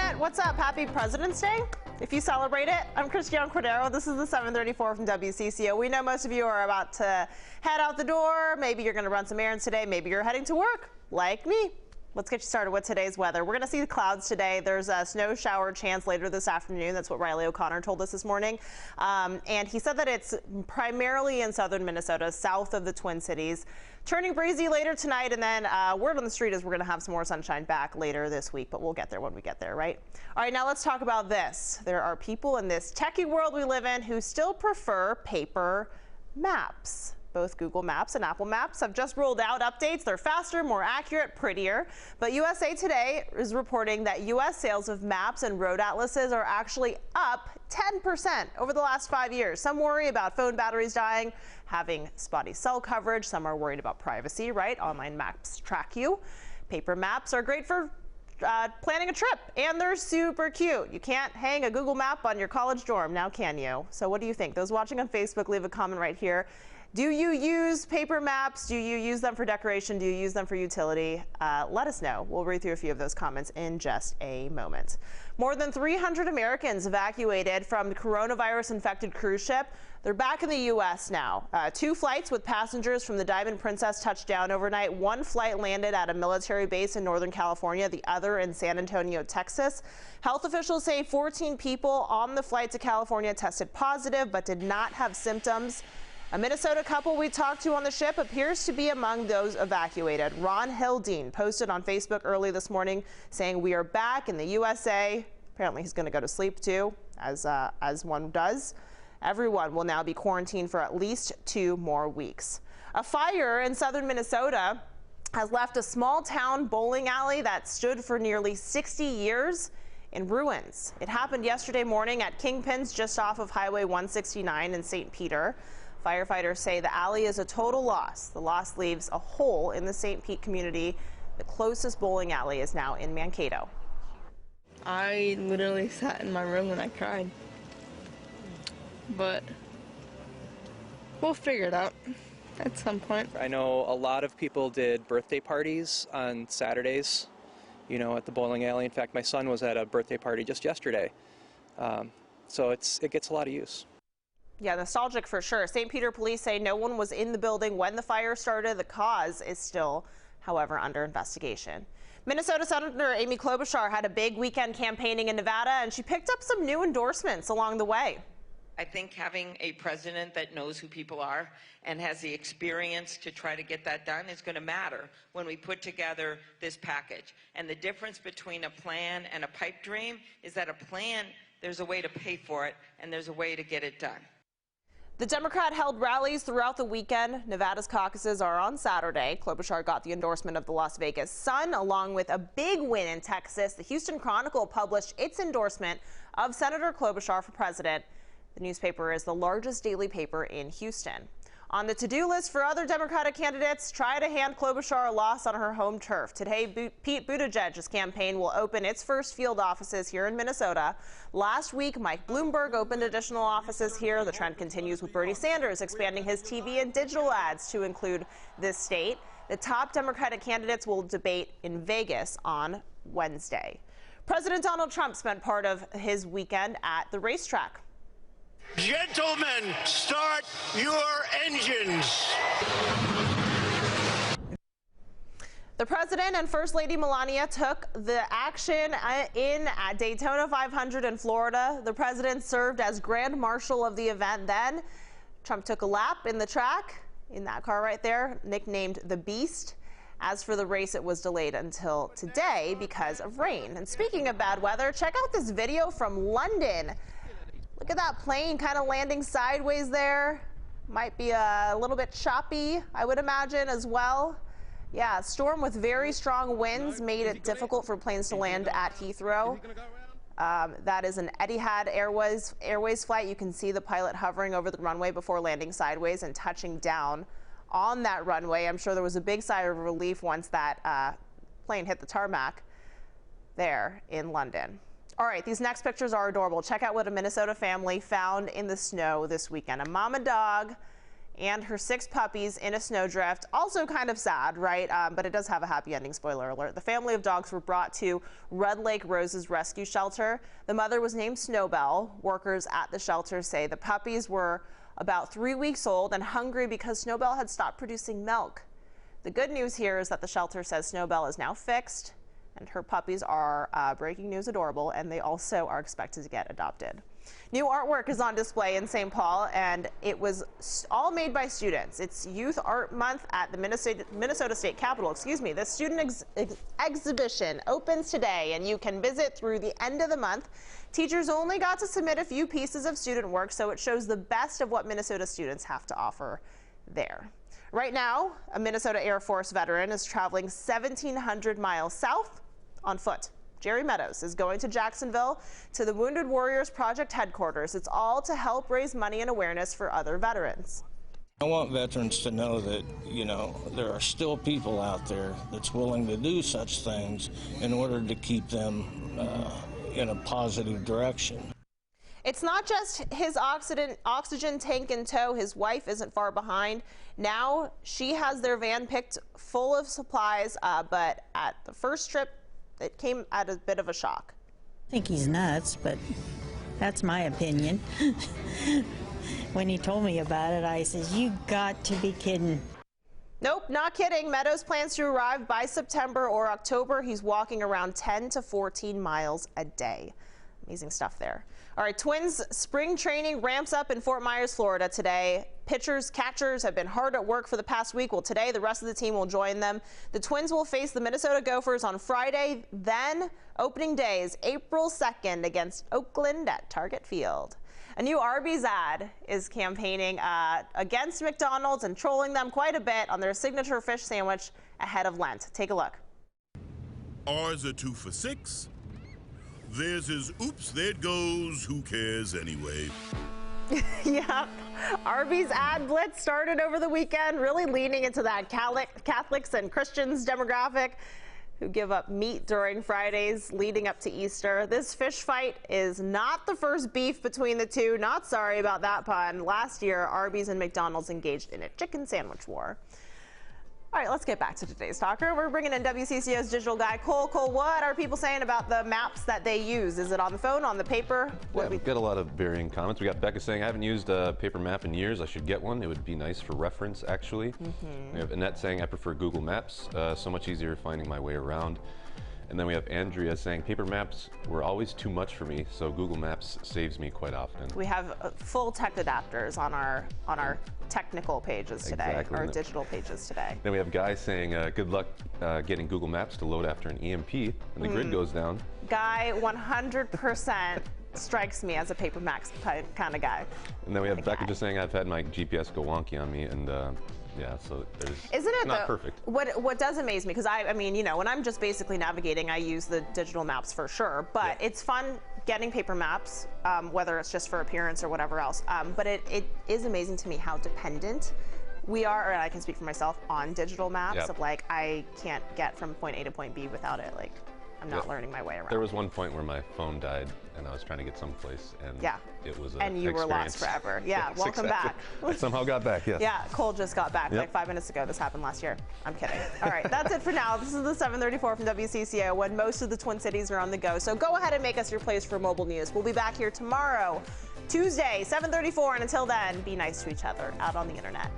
Internet, what's up? Happy President's Day. If you celebrate it, I'm Christiane Cordero. This is the 734 from WCCO. We know most of you are about to head out the door. Maybe you're going to run some errands today. Maybe you're heading to work, like me. Let's get you started with today's weather. We're going to see the clouds today. There's a snow shower chance later this afternoon. That's what Riley O'Connor told us this morning. And he said that it's primarily in southern Minnesota, south of the Twin Cities. Turning breezy later tonight, and then word on the street is we're going to have some more sunshine back later this week, but we'll get there when we get there, right? All right, now let's talk about this. There are people in this techie world we live in who still prefer paper maps. Both Google Maps and Apple Maps have just rolled out updates. They're faster, more accurate, prettier. But USA Today is reporting that U.S. sales of maps and road atlases are actually up 10% over the last 5 years. Some worry about phone batteries dying, having spotty cell coverage. Some are worried about privacy, right? Online maps track you. Paper maps are great for planning a trip, and they're super cute. You can't hang a Google map on your college dorm, now can you? So what do you think? Those watching on Facebook, leave a comment right here. Do you use paper maps? Do you use them for decoration? Do you use them for utility? Let us know. We'll read through a few of those comments in just a moment. More than 300 Americans evacuated from the coronavirus-infected cruise ship. They're back in the U.S. now. 2 flights with passengers from the Diamond Princess touched down overnight. 1 flight landed at a military base in Northern California, the other in San Antonio, Texas. Health officials say 14 people on the flight to California tested positive but did not have symptoms. A Minnesota couple we talked to on the ship appears to be among those evacuated. Ron Hildeen posted on Facebook early this morning saying, "We are back in the USA." Apparently he's going to go to sleep too, as one does. Everyone will now be quarantined for at least 2 more weeks. A fire in southern Minnesota has left a small town bowling alley that stood for nearly 60 years in ruins. It happened yesterday morning at Kingpins just off of Highway 169 in St. Peter. Firefighters say the alley is a total loss. The loss leaves a hole in the St. Pete community. The closest bowling alley is now in Mankato. I literally sat in my room and I cried. But we'll figure it out at some point. I know a lot of people did birthday parties on Saturdays, you know, at the bowling alley. In fact, my son was at a birthday party just yesterday. So it gets a lot of use. Yeah, nostalgic for sure. St. Peter police say no one was in the building when the fire started. The cause is still, however, under investigation. Minnesota Senator Amy Klobuchar had a big weekend campaigning in Nevada, and she picked up some new endorsements along the way. I think having a president that knows who people are and has the experience to try to get that done is going to matter when we put together this package. And the difference between a plan and a pipe dream is that a plan, there's a way to pay for it, and there's a way to get it done. The Democrat held rallies throughout the weekend. Nevada's caucuses are on Saturday. Klobuchar got the endorsement of the Las Vegas Sun, along with a big win in Texas. The Houston Chronicle published its endorsement of Senator Klobuchar for president. The newspaper is the largest daily paper in Houston. On the to-do list for other Democratic candidates, try to hand Klobuchar a loss on her home turf. Today, Pete Buttigieg's campaign will open its first field offices here in Minnesota. Last week, Mike Bloomberg opened additional offices here. The trend continues with Bernie Sanders expanding his TV and digital ads to include this state. The top Democratic candidates will debate in Vegas on Wednesday. President Donald Trump spent part of his weekend at the racetrack. Gentlemen, start your engines. The president and First Lady Melania took the action in at Daytona 500 in Florida. The president served as Grand Marshal of the event. Then Trump took a lap in the track in that car right there, nicknamed the Beast. As for the race, it was delayed until today because of rain. And speaking of bad weather, check out this video from London. Look at that plane kind of landing sideways there. Might be a little bit choppy, I would imagine, as well. Yeah, a storm with very strong winds made it difficult for planes to land at Heathrow. That is an Etihad Airways flight. You can see the pilot hovering over the runway before landing sideways and touching down on that runway. I'm sure there was a big sigh of relief once that plane hit the tarmac there in London. All right, these next pictures are adorable. Check out what a Minnesota family found in the snow this weekend. A mama dog and her 6 puppies in a snowdrift. Also kind of sad, right? But it does have a happy ending, spoiler alert. The family of dogs were brought to Red Lake Roses Rescue Shelter. The mother was named Snowbell. Workers at the shelter say the puppies were about 3 weeks old and hungry because Snowbell had stopped producing milk. The good news here is that the shelter says Snowbell is now fixed and her puppies are, breaking news, adorable, and they also are expected to get adopted. New artwork is on display in St. Paul, and it was all made by students. It's Youth Art Month at the Minnesota State Capitol. The student exhibition opens today, and you can visit through the end of the month. Teachers only got to submit a few pieces of student work, so it shows the best of what Minnesota students have to offer there. Right now, a Minnesota Air Force veteran is traveling 1,700 miles south on foot. Jerry Meadows is going to Jacksonville to the Wounded Warriors Project headquarters. It's all to help raise money and awareness for other veterans. I want veterans to know that, there are still people out there that's willing to do such things in order to keep them in a positive direction. It's not just his oxygen tank in tow. His wife isn't far behind. Now she has their van picked full of supplies, but at the first trip, it came at a bit of a shock. I think he's nuts, but that's my opinion. When he told me about it, I said, "You got to be kidding." Nope, not kidding. Meadows plans to arrive by September or October. He's walking around 10 to 14 miles a day. Amazing stuff there. All right, Twins spring training ramps up in Fort Myers, Florida today. Pitchers, catchers have been hard at work for the past week. Well, today the rest of the team will join them. The Twins will face the Minnesota Gophers on Friday. Then opening day is April 2nd against Oakland at Target Field. A new Arbys ad is campaigning against McDonald's and trolling them quite a bit on their signature fish sandwich ahead of Lent. Take a look. Ours are 2 for $6. Theirs is, oops, there it goes, who cares anyway? Yeah, Arbys ad blitz started over the weekend, really leaning into that Catholics and Christians demographic who give up meat during Fridays leading up to Easter. This fish fight is not the first beef between the two. Not sorry about that pun. Last year, Arbys and McDonald's engaged in a chicken sandwich war. All right, let's get back to today's talker. We're bringing in WCCO's digital guy, Cole. Cole, what are people saying about the maps that they use? Is it on the phone, on the paper? We've got a lot of varying comments. We got Becca saying, I haven't used a paper map in years. I should get one. It would be nice for reference, actually. We have Annette saying, I prefer Google Maps. So much easier finding my way around. And then we have Andrea saying, paper maps were always too much for me, so Google Maps saves me quite often. We have full tech adapters on our technical pages today, exactly. Our digital pages today. Then we have Guy saying, good luck getting Google Maps to load after an EMP, and the grid goes down. Guy 100% strikes me as a paper maps kind of guy. And then we have Becca just saying, I've had my GPS go wonky on me, and yeah, so there's not perfect. What does amaze me, because I mean, when I'm just basically navigating, I use the digital maps for sure, but it's fun getting paper maps, whether it's just for appearance or whatever else. But it is amazing to me how dependent we are, and I can speak for myself, on digital maps of like, I can't get from point A to point B without it. Like, I'm not learning my way around. There was one point where my phone died and I was trying to get someplace, and it was and you were lost forever. Yeah, welcome back. I somehow got back, yes. Yeah, Cole just got back like 5 minutes ago. This happened last year. I'm kidding. All right, that's it for now. This is the 734 from WCCO, when most of the Twin Cities are on the go. So go ahead and make us your place for mobile news. We'll be back here tomorrow, Tuesday, 7:34, and until then, be nice to each other out on the internet.